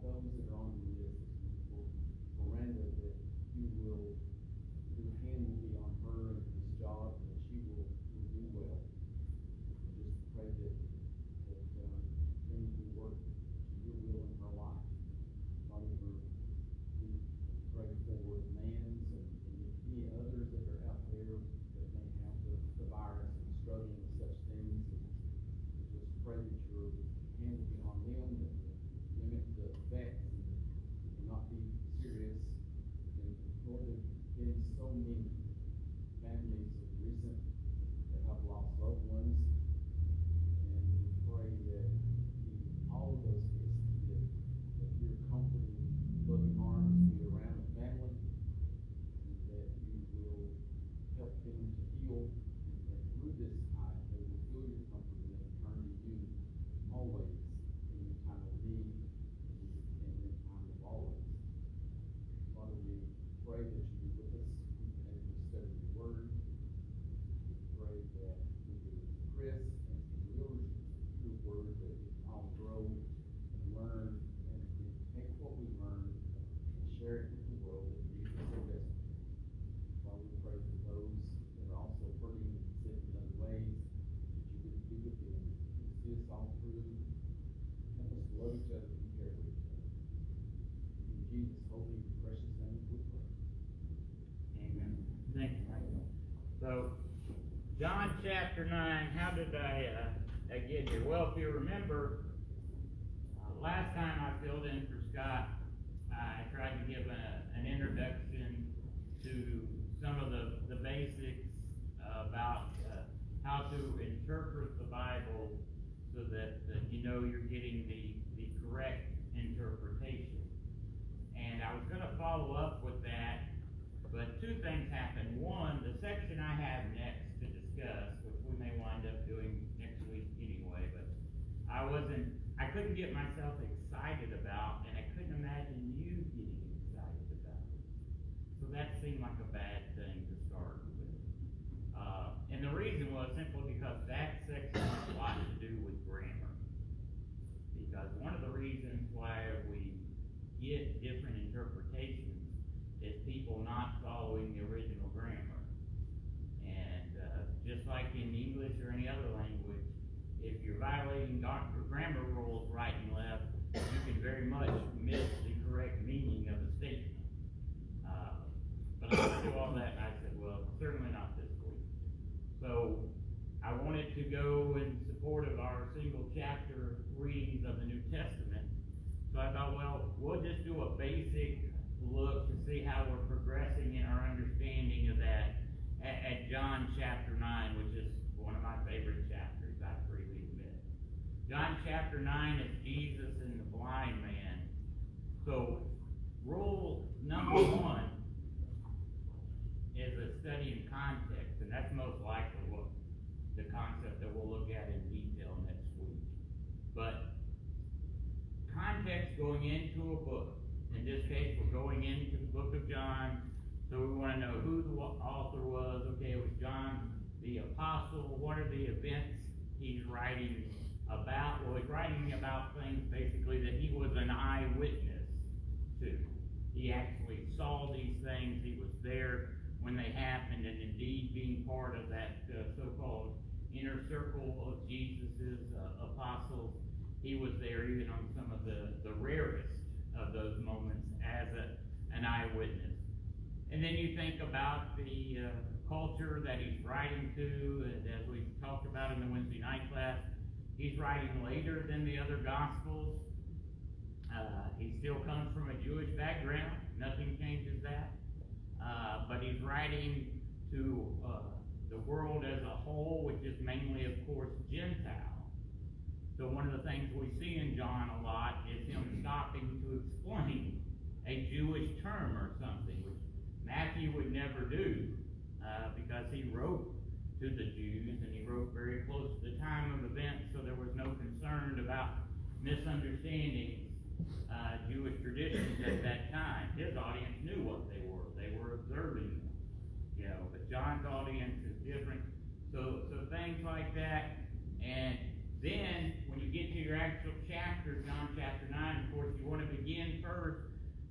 those that are on the list for Miranda, that you will, your hand will be on her and this job, that she will do well. Just pray that things will work to your will in her life. Father, we pray for Mans and any others that are out there that may have the virus and struggling with such things. And just pray that your hand will be on them, that limit the effects and not be serious. And Lord, there have been so many families of recent that have lost loved ones. And we pray that in all of those cases, that your comforting, loving arms be around the family, and that you will help them to heal, and that through this time they will feel your comfort and they turn to you always in the time of need and in the time of always. Father, we pray that you be with us as we study your word. We pray that we be with Chris and your word, that we can all grow and learn and take what we learn and share it with the world that needs it so desperately. Father, we pray for those that are also hurting and sick in other ways, that you would be with them and see us all through. Help us love each other and care for each other. In Jesus' holy and precious name we pray. Amen. Thank you, Michael. So, John chapter 9, how did I get here? Well, if you remember, last time I filled in for Scott, I tried to give an introduction to some of the basics about how to interpret the Bible so that you know you're getting the correct interpretation. And I was going to follow up with that, but two things happened. One, the section I have next to discuss, which we may wind up doing next week anyway, but I couldn't get myself excited about, and I couldn't imagine you getting excited about it. So that seemed like a bad thing to start with. And the reason was simply because that section has a lot to do with grammar. Because one of the reasons why we get different interpretations is people not following the original grammar. And just like in English or any other language, if you're violating grammar rules right and left, you can very much miss the correct meaning of a statement. But I went through all that and I said, well, certainly not this week. So I wanted to go in support of our single chapter readings of the New Testament. So I thought, well, we'll just do a basic look to see how we're progressing in our understanding of that at John chapter 9, which is one of my favorite chapters, I freely admit. John chapter 9 is Jesus and the blind man. So rule number 1 is a study in context, and that's most likely what the concept that we'll look at in detail next week. But context going into a book. In this case, we're going into the book of John, so we want to know who the author was. Okay, it was John the Apostle. What are the events he's writing about? Well, he's writing about things basically that he was an eyewitness to. He actually saw these things. He was there when they happened, and indeed being part of that so-called inner circle of Jesus' apostles, he was there even on some of the rarest of those moments as an eyewitness. And then you think about the culture that he's writing to, and as we talked about in the Wednesday night class, he's writing later than the other Gospels. He still comes from a Jewish background. Nothing changes that. But he's writing to the world as a whole, which is mainly, of course, Gentile. So one of the things we see in John a lot is him stopping to explain a Jewish term or something, which Matthew would never do because he wrote to the Jews, and he wrote very close to the time of events, so there was no concern about misunderstanding Jewish traditions at that time. His audience knew what they were. They were observing them, but John's audience is different. So things like that. And then when you get to your actual chapter, John chapter 9, of course, you want to begin first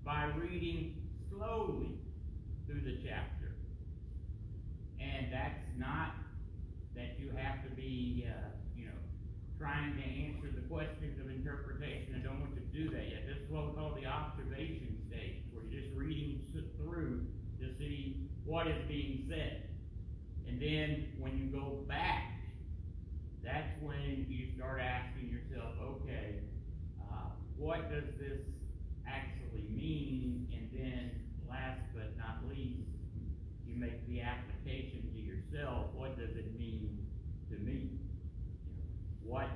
by reading slowly through the chapter. And that's not that you have to be, trying to answer the questions of interpretation. I don't want you to do that yet. This is what we call the observation stage, where you're just reading through to see what is being said. And then when you go back, that's when you start asking yourself, okay, what does this actually mean? And then last but not least, you make the application to yourself. What does it mean to me? What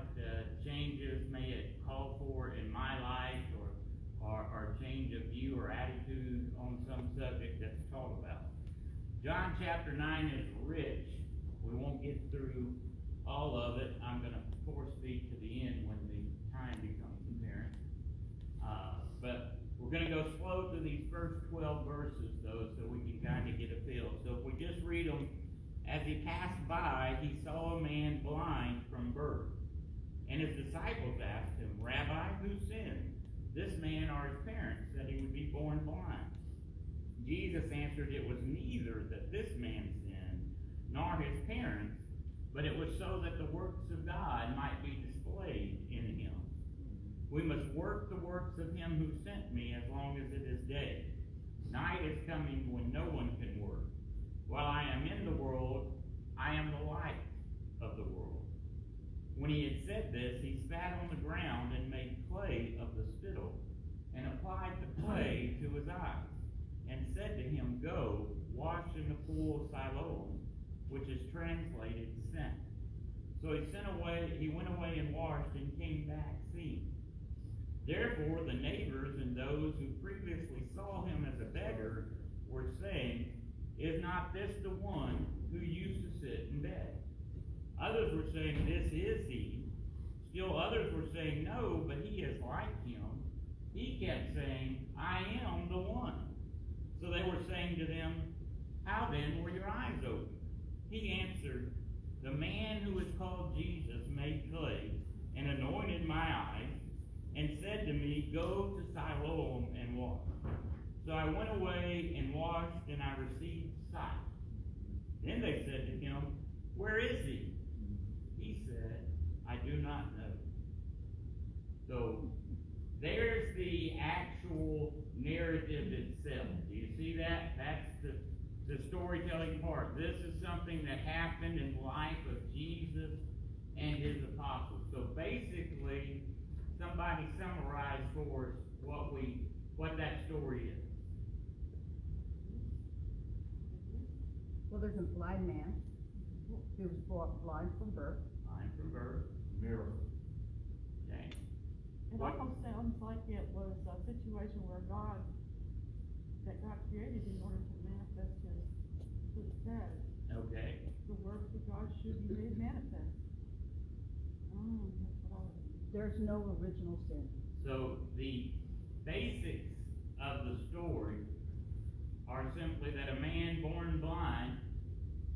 changes may it call for in my life, or change of view or attitude on some subject that's taught about? John chapter 9 is rich. We won't get through all of it. I'm going to force feed to the end when the time becomes apparent. But we're going to go slow through these first 12 verses, though, so we can kind of get a feel. So if we just read them, as he passed by, he saw a man blind from birth. And his disciples asked him, Rabbi, who sinned, this man or his parents, that he would be born blind? Jesus answered, it was neither that this man sinned, nor his parents, but it was so that the works of God might be displayed in him. We must work the works of him who sent me as long as it is day. Night is coming when no one can work. While I am in the world, I am the light of the world. When he had said this, he spat on the ground and made clay of the spittle, and applied the clay to his eyes, and said to him, Go, wash in the pool of Siloam, which is translated sent. So he went away and washed, and came back seeing. Therefore the neighbors and those who previously saw him as a beggar were saying, Is not this the one who used to sit in bed? Others were saying, This is he. Still others were saying, No, but he is like him. He kept saying, I am the one. So they were saying to them, How then were your eyes opened? He answered, The man who is called Jesus made clay and anointed my eyes, and said to me, Go to Siloam and wash. So I went away and washed, and I received sight. Then they said to him, Where is he? He said, I do not know. So there's the actual narrative itself. Do you see that? That's the storytelling part. This is something that happened in the life of Jesus and his apostles. So basically, somebody summarized for us what that story is. Well, there's a blind man who was blind from birth. Blind from birth. Miracle. Okay. It almost sounds like it was a situation where God created in order to manifest his status. Okay. The works of God should be made manifest. That's what I was. There's no original sin. So the basics of the story are simply that a man born blind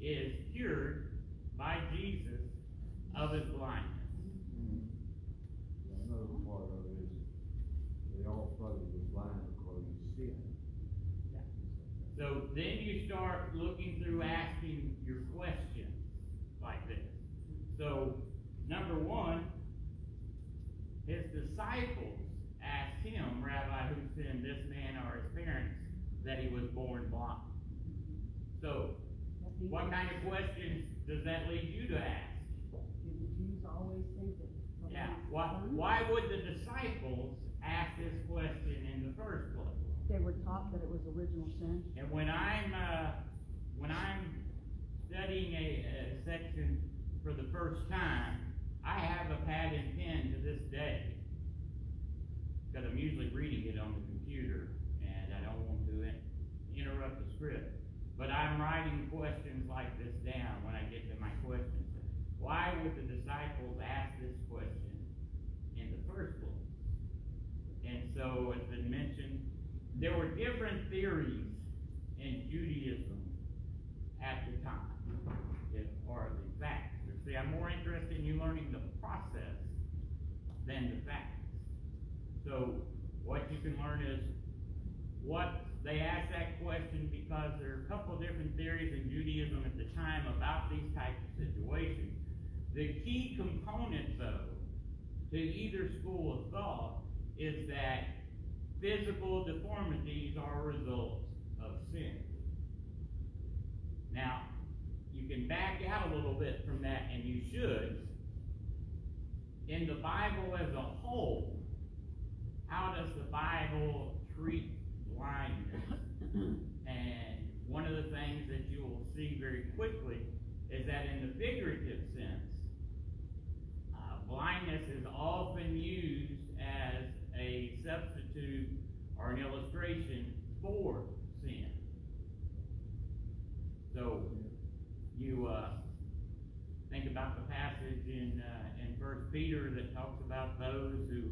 is cured by Jesus of his blindness. Another part of it is they all thought he was blind because he sinned. So then you start looking through asking your questions like this. So, number one, his disciples asked him, Rabbi, who sinned, this man or his parents, that he was born blind? So, what kind of questions does that lead you to ask? Did the Jews always think that? Yeah. Why would the disciples ask this question in the first place? They were taught that it was original sin. And when I'm studying a section for the first time, I have a pad and pen to this day, because I'm usually reading it on the computer, and I don't want to interrupt the script. But I'm writing questions like this down when I get to my questions. Why would the disciples ask this question in the first place? And so, it's been mentioned, there were different theories in Judaism at the time, or the facts. See, I'm more interested in you learning the process than the facts. So, what you can learn is they ask that question because there are a couple of different theories in Judaism at the time about these types of situations. The key component, though, to either school of thought is that physical deformities are a result of sin. Now, you can back out a little bit from that, and you should. In the Bible as a whole, how does the Bible treat blindness? And one of the things that you will see very quickly is that in the figurative sense, blindness is often used as a substitute or an illustration for sin. So you think about the passage in 1 Peter that talks about those who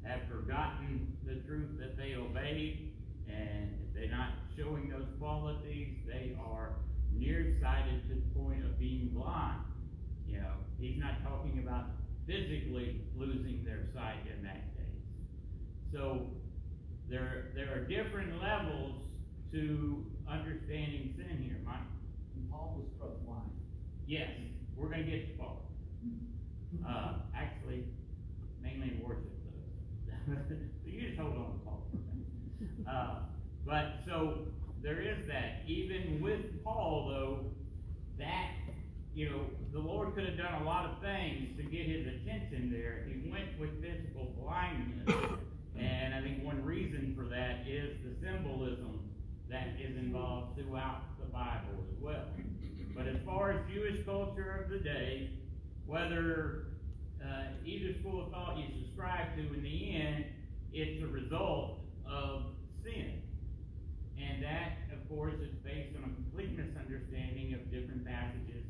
have forgotten the truth that they obeyed, and if they're not showing those qualities, they are nearsighted to the point of being blind. You know, he's not talking about physically losing their sight in that case. So there are different levels to understanding sin here, Mike. Paul was struck blind. Yes, we're going to get to Paul. Actually, mainly in worship, though. So you just hold on to Paul. But so there is that. Even with Paul, though, that, you know, the Lord could have done a lot of things to get his attention there. He went with physical blindness. And I think one reason for that is the symbolism that is involved throughout the Bible as well. But as far as Jewish culture of the day, whether either school of thought you subscribe to, in the end, it's a result of sin. And that, of course, is based on a complete misunderstanding of different passages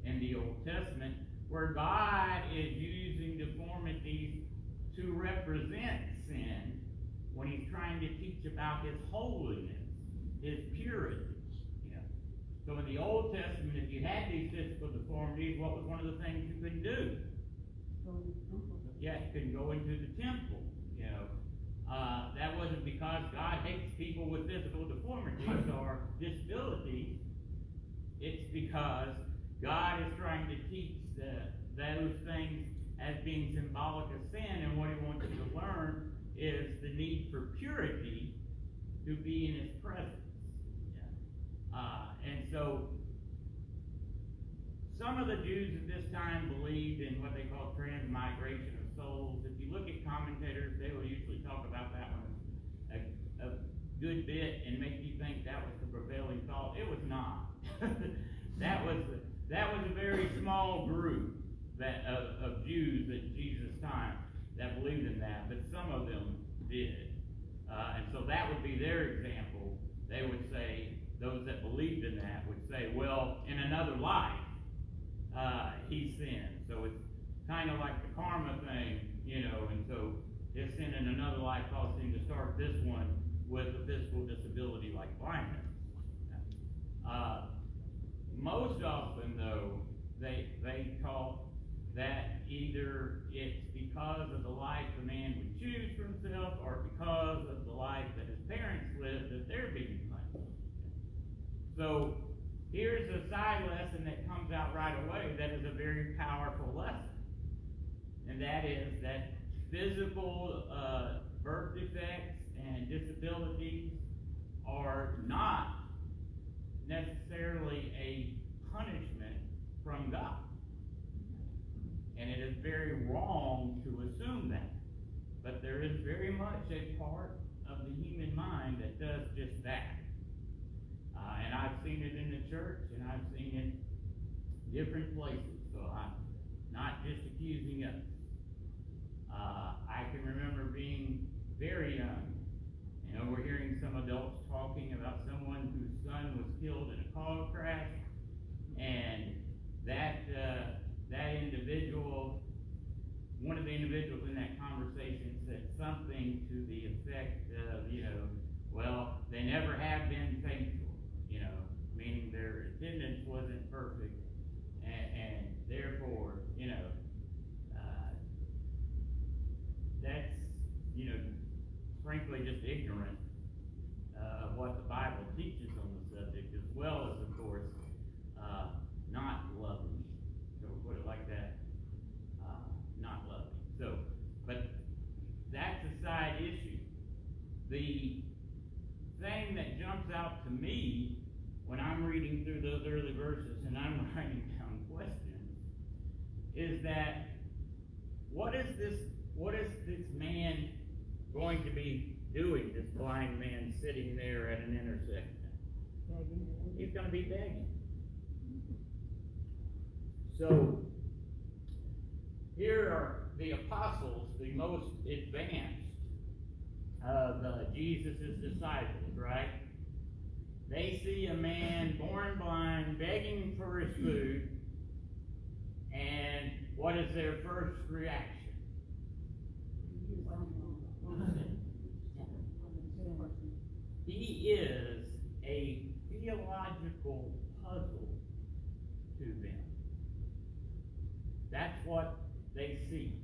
in the Old Testament, where God is using deformities to represent sin when he's trying to teach about his holiness, his purity. You know. So in the Old Testament, if you had these physical deformities, what was one of the things you couldn't do? Yeah, you couldn't go into the temple. You know, that wasn't because God hates people with physical deformities or disabilities. It's because God is trying to teach those things as being symbolic of sin, and what he wants you to learn is the need for purity to be in his presence. Yeah. And so some of the Jews at this time believed in what they call Transmigration of Souls. If you look at commentators, they will usually talk about that one a good bit and make you think that was the prevailing thought. It was not. That was a very small group of Jews at Jesus' time that believed in that, but some of them did. And so that would be their example. They would say, those that believed in that would say, well, in another life, he sinned. So it's kind of like the karma thing, you know, and so his sin in another life caused him to start this one with a physical disability like blindness. Most often, though, they taught that either it's because of the life the man would choose for himself or because of the life that his parents lived that they're being punished. So here's a side lesson that comes out right away that is a very powerful lesson. And that is that physical birth defects and disabilities are not necessarily a punishment from God. And it is very wrong to assume that. But there is very much a part of the human mind that does just that. And I've seen it in the church, and I've seen it different places. So I'm not just accusing us. I can remember being very young, and overhearing some adults talking about someone whose son was killed in a car crash, and that individual, one of the individuals in that conversation said something to the effect of, you know, well, they never have been faithful, you know, meaning their attendance wasn't perfect, and therefore, you know, that's, you know, frankly just ignorant of what the Bible teaches on the subject, as well as, of course, not loving. So we'll put it like that, not loving. So, but that's a side issue. The thing that jumps out to me when I'm reading through those early verses and I'm writing down questions is that what is this man going to be doing, this blind man sitting there at an intersection? Begging. He's going to be begging. So here are the apostles, the most advanced of Jesus' disciples, right? They see a man born blind begging for his food, and what is their first reaction? He is a theological puzzle to them. That's what they see.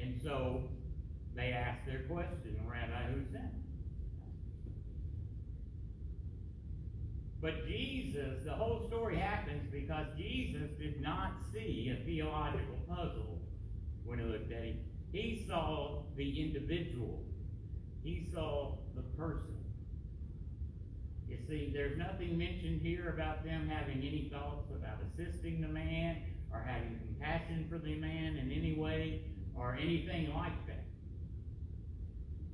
And so they ask their question, Rabbi, who sent? But Jesus, the whole story happens because Jesus did not see a theological puzzle when he looked at him. He saw the individual. He saw the person. You see, there's nothing mentioned here about them having any thoughts about assisting the man or having compassion for the man in any way or anything like that.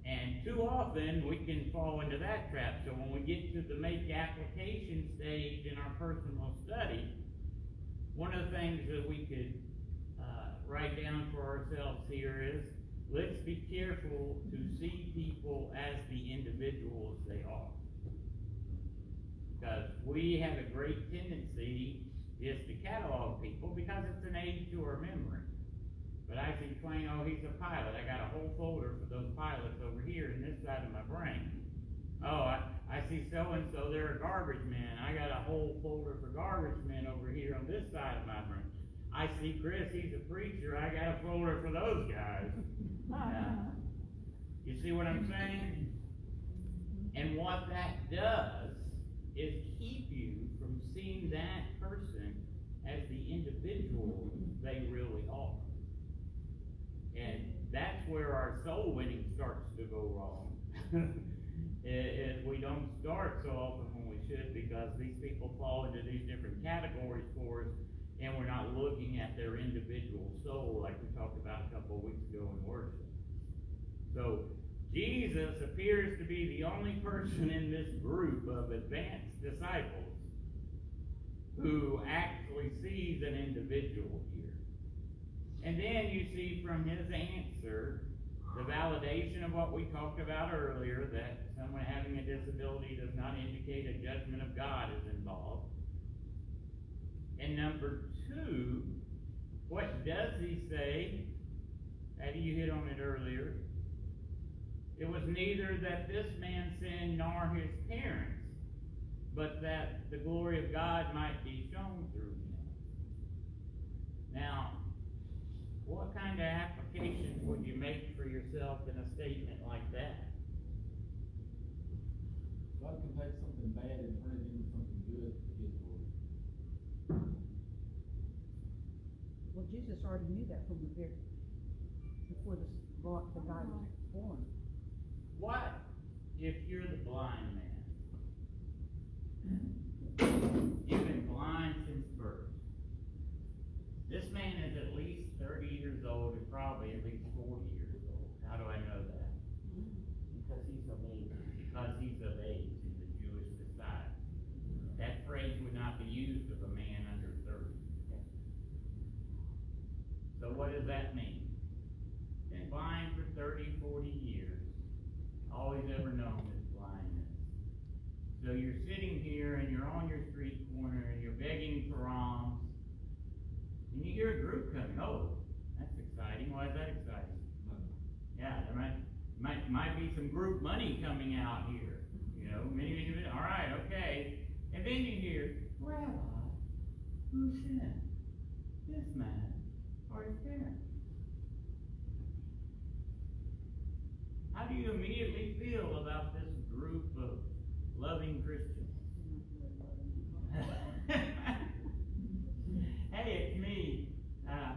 And too often we can fall into that trap. So when we get to the make application stage in our personal study, one of the things that we could write down for ourselves here is, let's be careful to see people as the individuals they are. Because we have a great tendency just to catalog people because it's an aid to our memory. But I see Twain, oh, he's a pilot. I got a whole folder for those pilots over here in this side of my brain. Oh, I see so-and-so, they're a garbage man. I got a whole folder for garbage men over here on this side of my brain. I see Chris, he's a preacher. I got a folder for those guys. You see what I'm saying? And what that does is keep you from seeing that person as the individual they really are. And that's where our soul winning starts to go wrong. We don't start so often when we should, because these people fall into these different categories for us, and we're not looking at their individual soul like we talked about a couple of weeks ago in worship. So Jesus appears to be the only person in this group of advanced disciples who actually sees an individual here. And then you see from his answer the validation of what we talked about earlier, that someone having a disability does not indicate a judgment of God is involved. And number two, what does he say? Eddie, you hit on it earlier. It was neither that this man sinned nor his parents, but that the glory of God might be shown through him. Now, what kind of application would you make for yourself in a statement like that? God can take something bad and turn it into something good for his glory. Well, Jesus already knew that from the very, before the guy was born. What if you're the blind man? You've been blind since birth. This man is at least 30 years old and probably at least 40 years old. How do I know that? Because he's of age. Because he's of age in the Jewish society. That phrase would not be used of a man under 30. So what does that mean? Been blind for 30, 40 years. All he's ever known is blindness. So you're sitting here and you're on your street corner and you're begging for alms. And you hear a group coming. Oh, that's exciting. Why is that exciting? Yeah, there might be some group money coming out here. You know, maybe, all right, okay. And then you hear, Rabbi, who sinned? This man or his parents? How do you immediately feel about this group of loving Christians? Hey, it's me. I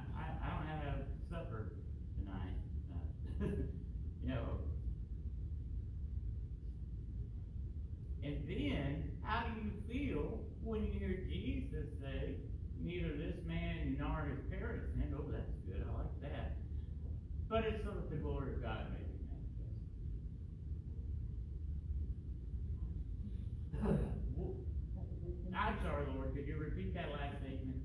don't have supper tonight. You know. And then, how do you feel when you hear Jesus say, neither this man nor his parents sin? Oh, that's good. I like that. But it's so that the glory of God may be manifest. I'm sorry, Lord, could you repeat that last statement?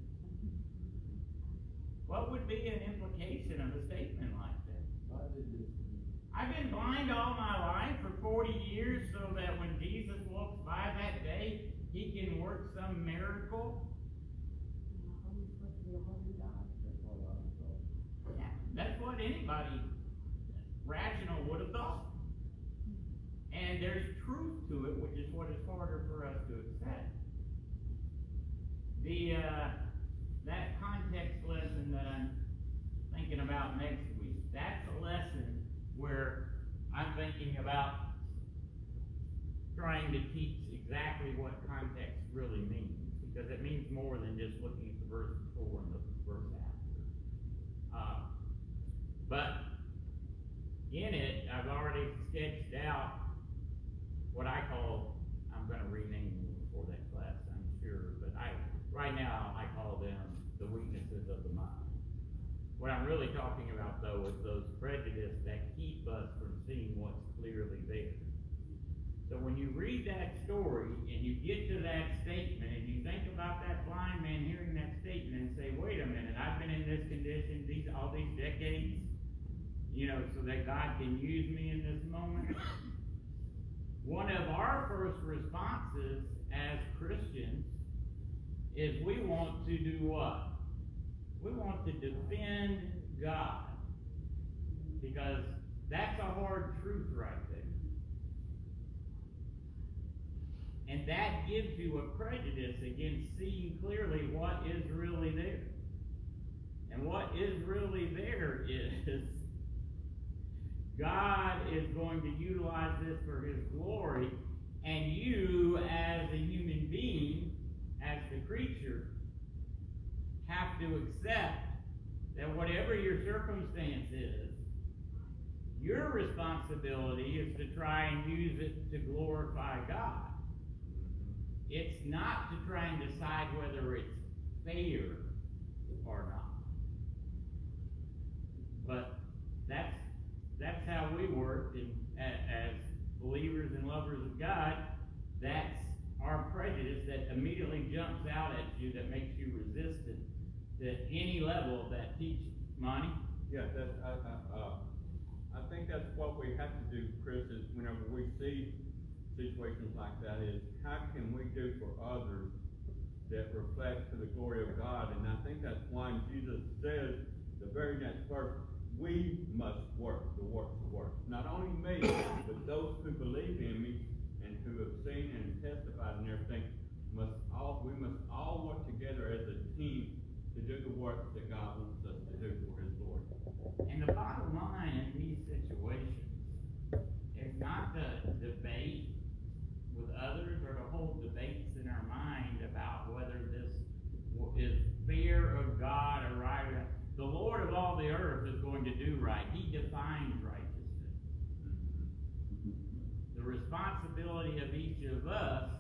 What would be an implication of a statement like that? I've been blind all my life for 40 years so that when Jesus walks by that day, he can work some miracle. Yeah, that's what anybody rational would have thought. And there's truth to it, which is what is harder for us to accept. That context lesson that I'm thinking about next week, that's a lesson where I'm thinking about trying to teach exactly what context really means, because it means more than just looking at the verse before and the verse after. But in it, I've already sketched out what I call, I'm going to rename them before that class, I'm sure, but right now I call them the weaknesses of the mind. What I'm really talking about, though, is those prejudices that keep us from seeing what's clearly there. So when you read that story and you get to that statement and you think about that blind man hearing that statement and say, wait a minute, I've been in this condition all these decades, so that God can use me in this moment. One of our first responses as Christians is we want to do what? We want to defend God, because that's a hard truth right there. And that gives you a prejudice against seeing clearly what is really there. And what is really there is God is going to utilize this for his glory, and you as a human being, as the creature, have to accept that whatever your circumstance is, your responsibility is to try and use it to glorify God. It's not to try and decide whether it's fair or not. But that's how we work, and as believers and lovers of God, that's our prejudice that immediately jumps out at you, that makes you resistant to any level of that teaching. Monty? Yeah, I think that's what we have to do, Chris, is whenever we see situations like that, is how can we do for others that reflect to the glory of God? And I think that's why Jesus says, the very next verse, we must work the works of work. Not only me, but those who believe in me and who have seen and testified and everything, we must all work together as a team to do the work that God wants us to do for his glory. And the bottom line in these situations is not to debate with others or to hold debates in our mind about whether this is fear of God or right. The Lord of all the earth is going to do right. He defines righteousness. The responsibility of each of us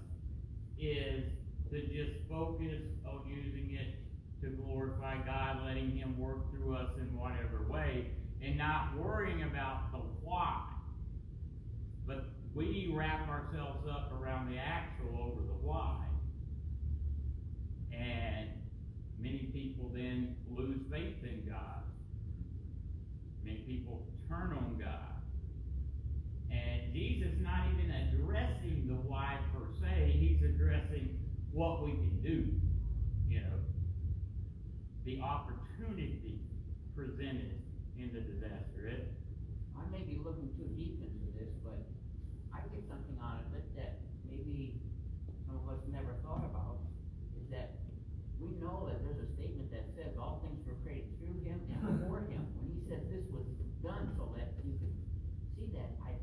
is to just focus on using it to glorify God, letting him work through us in whatever way, and not worrying about the why. But we wrap ourselves up around the actual over the why. And many people then lose faith in God. Many people turn on God. And Jesus is not even addressing the why per se. He's addressing what we can do. The opportunity presented in the disaster. I may be looking too deep into this, but I get something out of it that maybe some of us never thought about, is that we know that there's a statement that says all things were created through him and for him. When he said this was done so that you could see that, I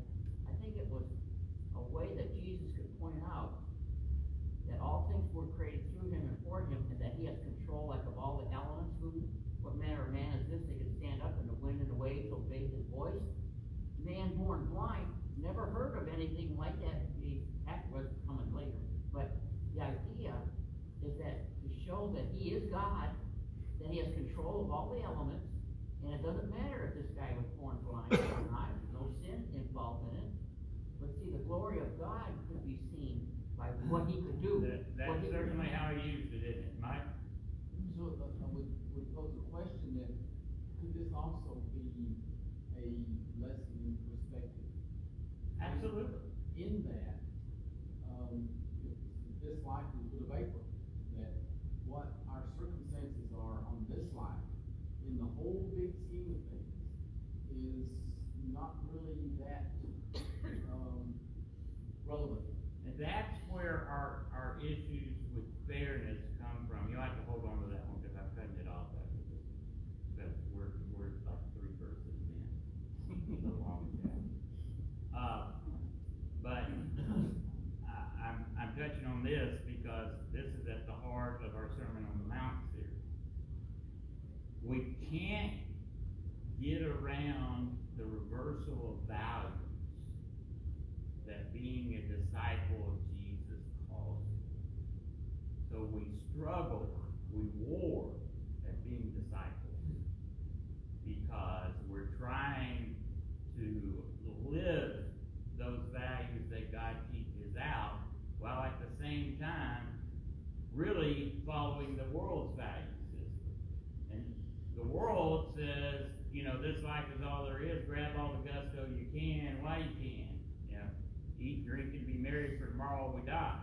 all the elements, and it doesn't matter if this guy was born blind or not, there's no sin involved in it. But see, the glory of God could be seen by what he could do. That's certainly how he used it, isn't it, Mike? So, would pose a question that, could this also be a lesson in perspective? Absolutely. In that, this life is a bit of vapor, that what our circumstances are on this life, in the whole big scheme of things, is not really that, relevant. And that's where our issues with fairness come from. You'll have to hold on to that one because I'm cutting it off after this. Because we're like 3 verses in. It's a long chapter. But I'm touching on this because this is at the heart of our Sermon on the Mount series. We can't get around the reversal of values that being a disciple of Jesus calls you. So we struggle, we war at being disciples because we're trying to live those values that God teaches out while at the same time really following the world's value system. And the world says, this life is all there is, grab all the gusto you can while you can. Eat, drink, and be merry, for tomorrow we die.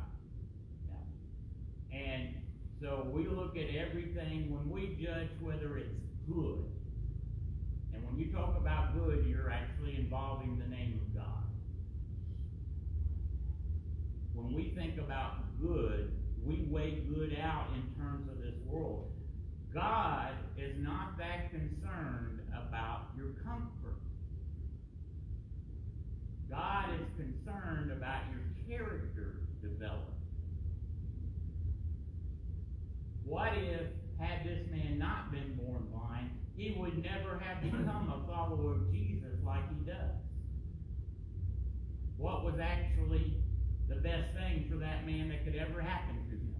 And so we look at everything when we judge whether it's good. And when you talk about good, you're actually involving the name of God. When we think about good, we weigh good out in terms of this world. God is not that concerned about your comfort. God is concerned about your character development. What if, had this man not been born blind, he would never have become a follower of Jesus like he does? What was actually the best thing for that man that could ever happen to him?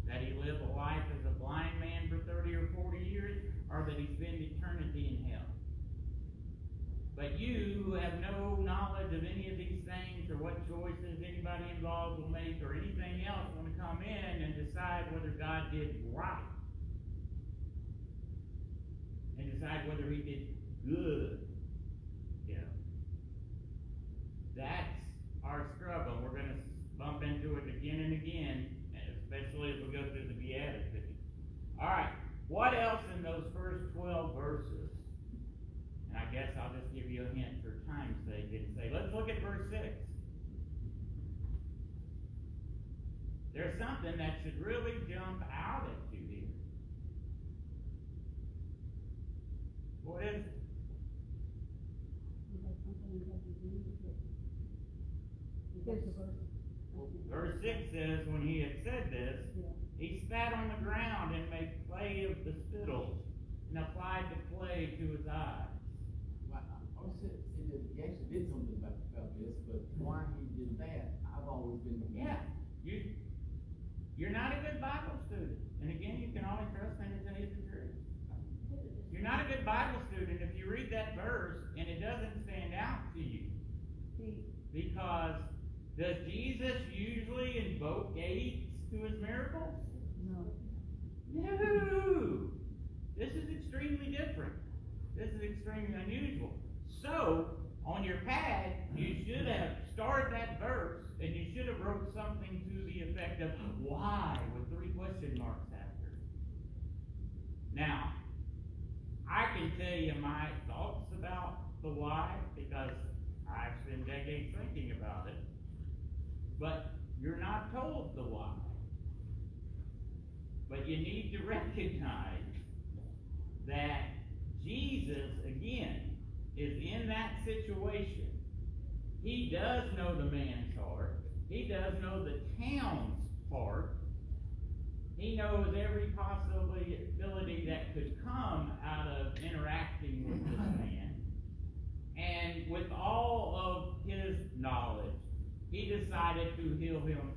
That he live a life as a blind man for 30 or 40 years, or that he spend eternity in hell? But you who have no knowledge of any of these things, or what choices anybody involved will make, or anything else, want to come in and decide whether God did right, and decide whether he did good. That's our struggle. We're going to bump into it again and again, especially as we go through the Beatitudes. All right, what else in those first 12 verses? And I guess I'll just give you a hint for time's sake and say, let's look at verse 6. There's something that should really jump out at you here. What is it? Verse 6 says, when he had said this, he spat on the ground and made clay of the spittle and applied the clay to his eyes. Well, I was saying that he actually did something about this, but why he did that, I've always been. Yeah, you're not a good Bible student. And again, you can only trust when it says the truth. You're not a good Bible student if you read that verse and it doesn't stand out to you. Because does Jesus usually invoke aids to his miracles? No. No. This is extremely different. This is extremely unusual. So, on your pad, you should have started that verse, and you should have wrote something to the effect of why, with 3 question marks after. Now, I can tell you my thoughts about the why, because I've spent decades thinking about it. But you're not told the why. But you need to recognize that Jesus, again, is in that situation. He does know the man's heart. He does know the town's heart. He knows every possibility that could come out of interacting with this man. And with all of his knowledge, he decided to heal him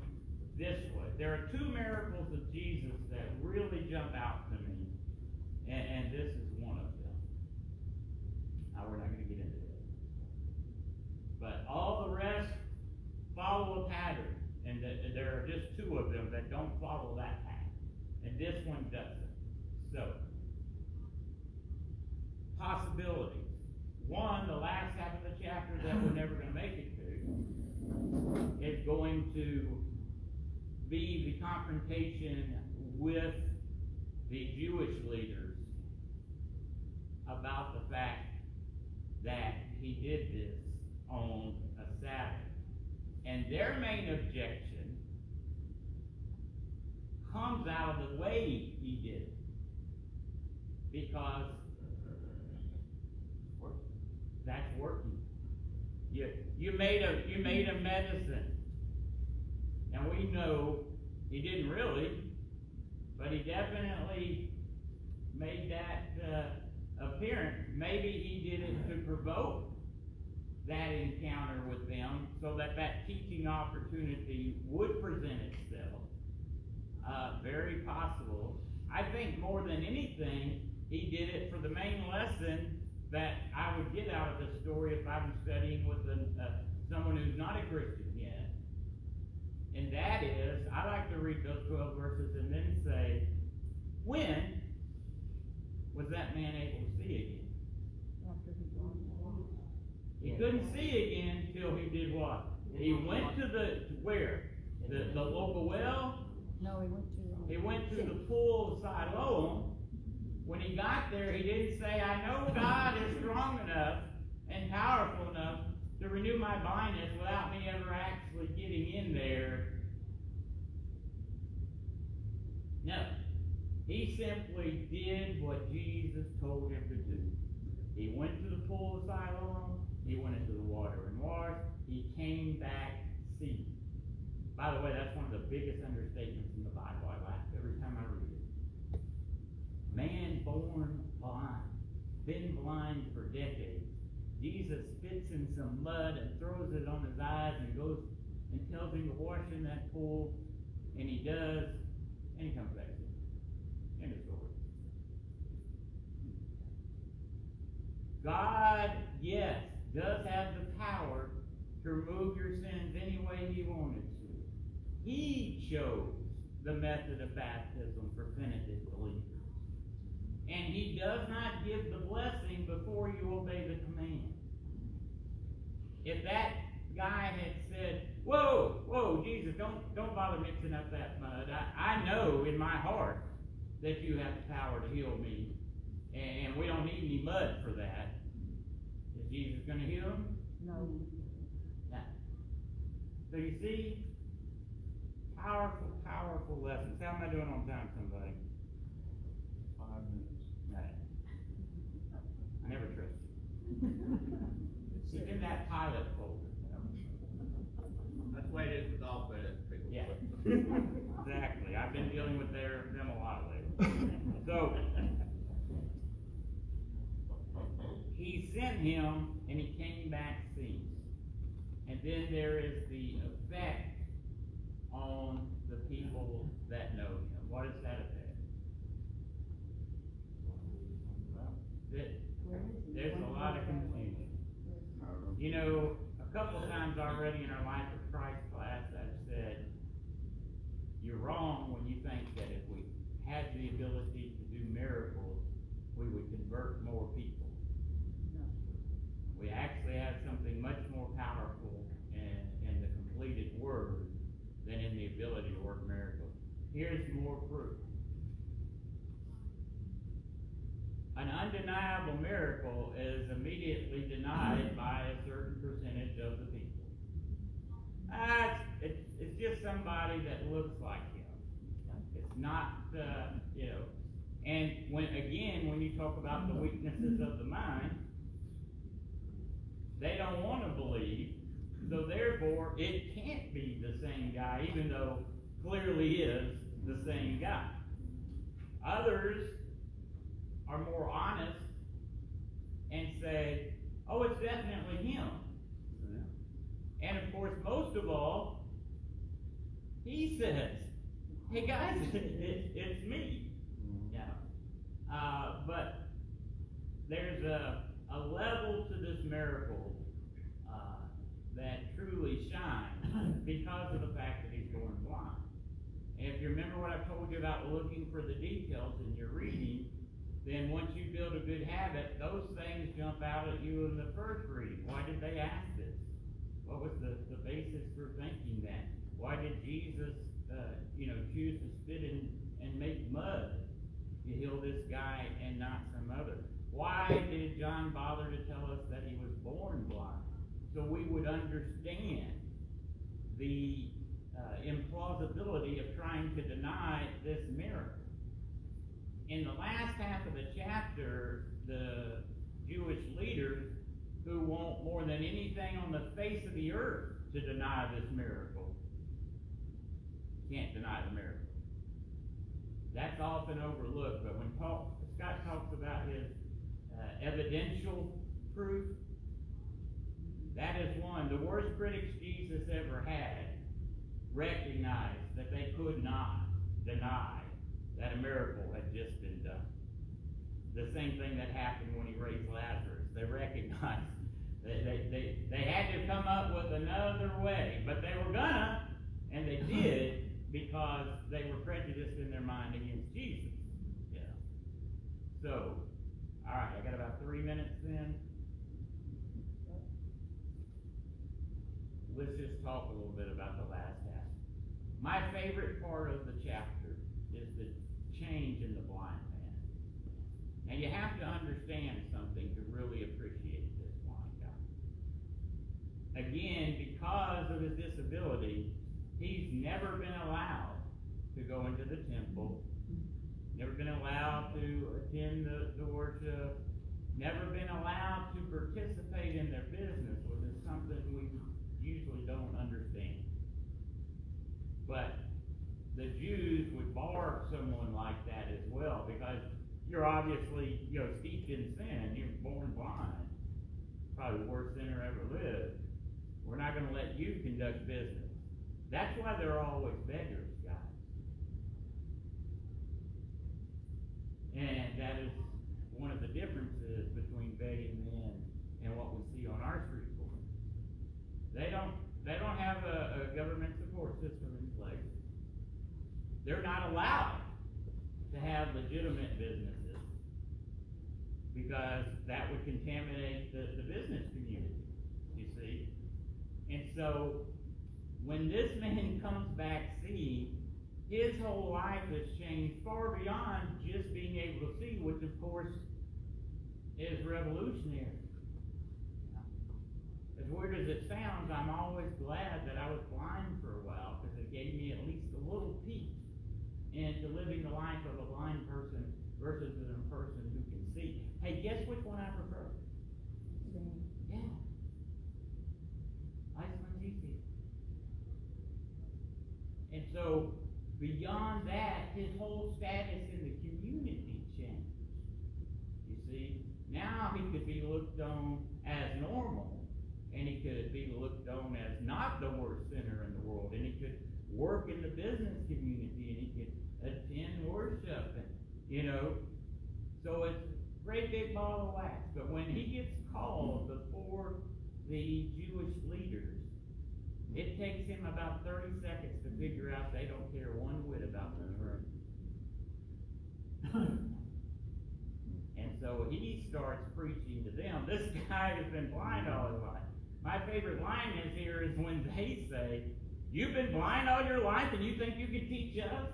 this way. There are 2 miracles of Jesus that really jump out to me. And this is one of them. Now, we're not gonna get into it. But all the rest follow a pattern, and there are just two of them that don't follow that path, and this one doesn't. So, possibilities. One, the last half of the chapter that we're never gonna make it to, is going to be the confrontation with the Jewish leaders about the fact that he did this on a Sabbath. And their main objection comes out of the way he did it. Because that's working. You made a medicine. And we know he didn't really, but he definitely made that apparent. Maybe he did it to provoke that encounter with them so that teaching opportunity would present itself. Very possible. I think more than anything, he did it for the main lesson that I would get out of this story if I'm studying with someone who's not a Christian yet. And that is, I like to read those 12 verses and then say, when was that man able to see again? After he gone. He couldn't see again until he did what? He went to where? The local well? No, He went to the pool of Siloam. When he got there, he didn't say, I know God is strong enough and powerful enough to renew my blindness without me ever actually getting in there. No. He simply did what Jesus told him to do. He went to the pool of Siloam. He went into the water and washed. He came back seeing. By the way, that's one of the biggest understatements in the Bible. I laugh every time I read it. Man born blind, been blind for decades. Jesus spits in some mud and throws it on his eyes and goes and tells him to wash in that pool, and he does, and he comes back to him. End of story. God, yes, does have the power to remove your sins any way he wanted to. He chose the method of baptism for penitent believers. And he does not give the blessing before you obey the command. If that guy had said, whoa, Jesus, don't bother mixing up that mud. I know in my heart that you have the power to heal me, and we don't need any mud for that. Is Jesus going to heal him? No. No. So you see, powerful lessons. How am I doing on time, somebody? 5 minutes. Right. I never trust you. It's in that pilot folder. That's the way it is with all people. Yeah. Exactly. I've been dealing with them a lot lately. So he sent him and he came back seeing. And then there is the effect on the people that know him. What is that effect? There's a lot of confusion. You know, a couple of times already in our Life of Christ class, I've said, you're wrong when you think that if we had the ability to do miracles, we would convert more people. No. We actually have something much more powerful in the completed Word than in the ability to work miracles. Here's more proof. An undeniable miracle is immediately denied by a certain percentage of the people. It's just somebody that looks like him. It's not, and when you talk about the weaknesses of the mind, they don't want to believe, so therefore it can't be the same guy, even though clearly is the same guy. Others are more honest and say, oh, it's definitely him. And of course, most of all, he says, hey guys, it's me. Yeah. But there's a level to this miracle that truly shines because of the fact that he's born blind. And if you remember what I told you about looking for the details in your reading, then once you build a good habit, those things jump out at you in the first reading. Why did they ask this? What was the basis for thinking that? Why did Jesus, choose to spit and make mud to heal this guy and not some other? Why did John bother to tell us that he was born blind? So we would understand the implausibility of trying to deny this miracle. In the last half of the chapter, the Jewish leaders who want more than anything on the face of the earth to deny this miracle can't deny the miracle. That's often overlooked, but when Scott talks about his evidential proof, that is one. The worst critics Jesus ever had recognized that they could not deny that a miracle had just been done. The same thing that happened when he raised Lazarus. They recognized that they had to come up with another way, but they were gonna, and they did, because they were prejudiced in their mind against Jesus. Yeah. So, all right, I got about 3 minutes then. Let's just talk a little bit about the last half. My favorite part of the chapter is the change in the blind man. Now you have to understand something to really appreciate this blind guy. Again, because of his disability, he's never been allowed to go into the temple, never been allowed to attend the worship, never been allowed to participate in their business, which is something we usually don't understand. But the Jews would bar someone like that as well, because you're obviously, steeped in sin. You're born blind. Probably the worst sinner ever lived. We're not going to let you conduct business. That's why they're always beggars, guys. And that is one of the differences between begging men and what we see on our street corners. They don't have a government support system in place. They're not allowed to have legitimate businesses because that would contaminate the business community, you see. And so when this man comes back seeing, his whole life has changed far beyond just being able to see, which of course is revolutionary. As weird as it sounds, I'm always glad that I was blind for a while, because it gave me at least a little peek into living the life of a blind person versus a person who can see. Hey, guess which one I prefer? Yeah. Iceland's easy. And so, beyond that, his whole status in the community changed. You see? Now he could be looked on as normal, and he could be looked on as not the worst sinner in the world, and he could work in the business community, and he could attend worship, and so it's a great big ball of wax. But when he gets called before the Jewish leaders, it takes him about 30 seconds to figure out they don't care one whit about the truth. And so he starts preaching to them. This guy has been blind all his life. My favorite line is here is when they say, "You've been blind all your life and you think you can teach us?"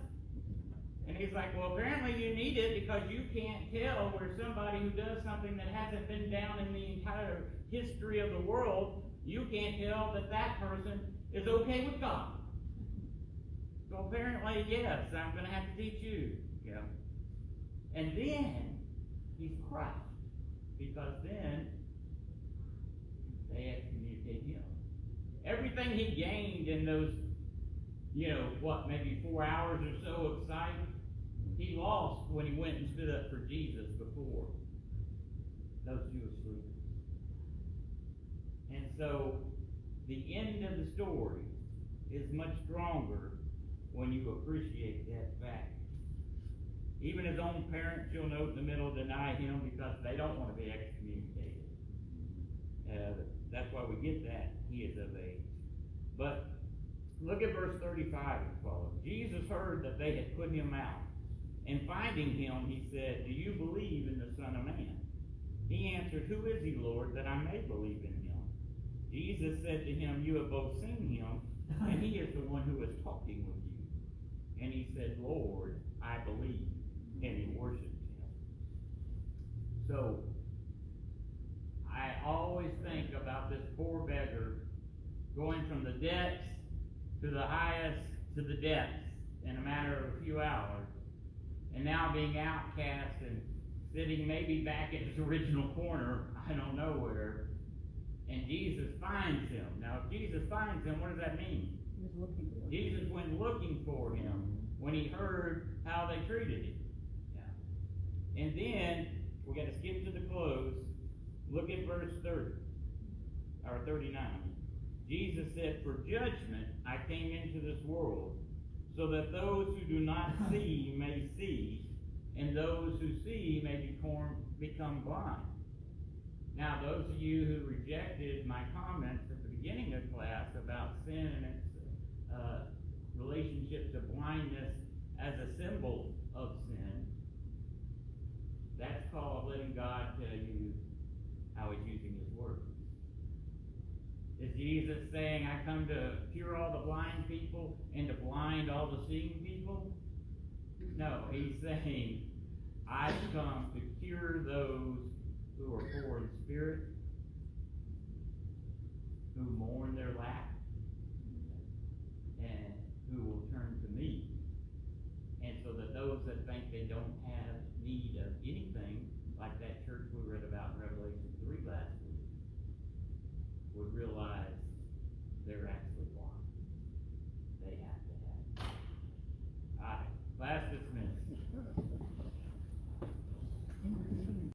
And he's like, "Well, apparently you need it, because you can't tell where somebody who does something that hasn't been down in the entire history of the world, you can't tell that person is okay with God. So apparently, yes, I'm going to have to teach you." Yeah. And then he's crushed, because then they excommunicate him. Everything he gained in those, maybe 4 hours or so of sight, he lost when he went and stood up for Jesus before those Jewish leaders. And so, the end of the story is much stronger when you appreciate that fact. Even his own parents, you'll note in the middle, deny him because they don't want to be excommunicated. That's why we get that. He is of age. But look at verse 35 and follow. Jesus heard that they had put him out. And finding him, he said, "Do you believe in the Son of Man?" He answered, "Who is he, Lord, that I may believe in him?" Jesus said to him, "You have both seen him, and he is the one who is talking with you." And he said, "Lord, I believe." And he worshipped him. So, I always think about this poor beggar going from the depths to the highest to the depths in a matter of a few hours, and now being outcast and sitting maybe back in his original corner, I don't know where, and Jesus finds him. Now, if Jesus finds him, what does that mean? He was looking for him. Jesus went looking for him when he heard how they treated him. Yeah. And then, we got to skip to the close. Look at verse 30, or 39. Jesus said, "For judgment I came into this world, so that those who do not see may see, and those who see may become blind." Now, those of you who rejected my comments at the beginning of class about sin and its relationship to blindness as a symbol of sin, that's called letting God tell you how he's using his word. Is Jesus saying, "I come to cure all the blind people and to blind all the seeing people"? No, he's saying, "I've come to cure those who are poor in spirit, who mourn their lack, and who will turn to me." And so that those that think they don't have need of anything, like that church we read about in Revelation 3 last week, would realize they're actually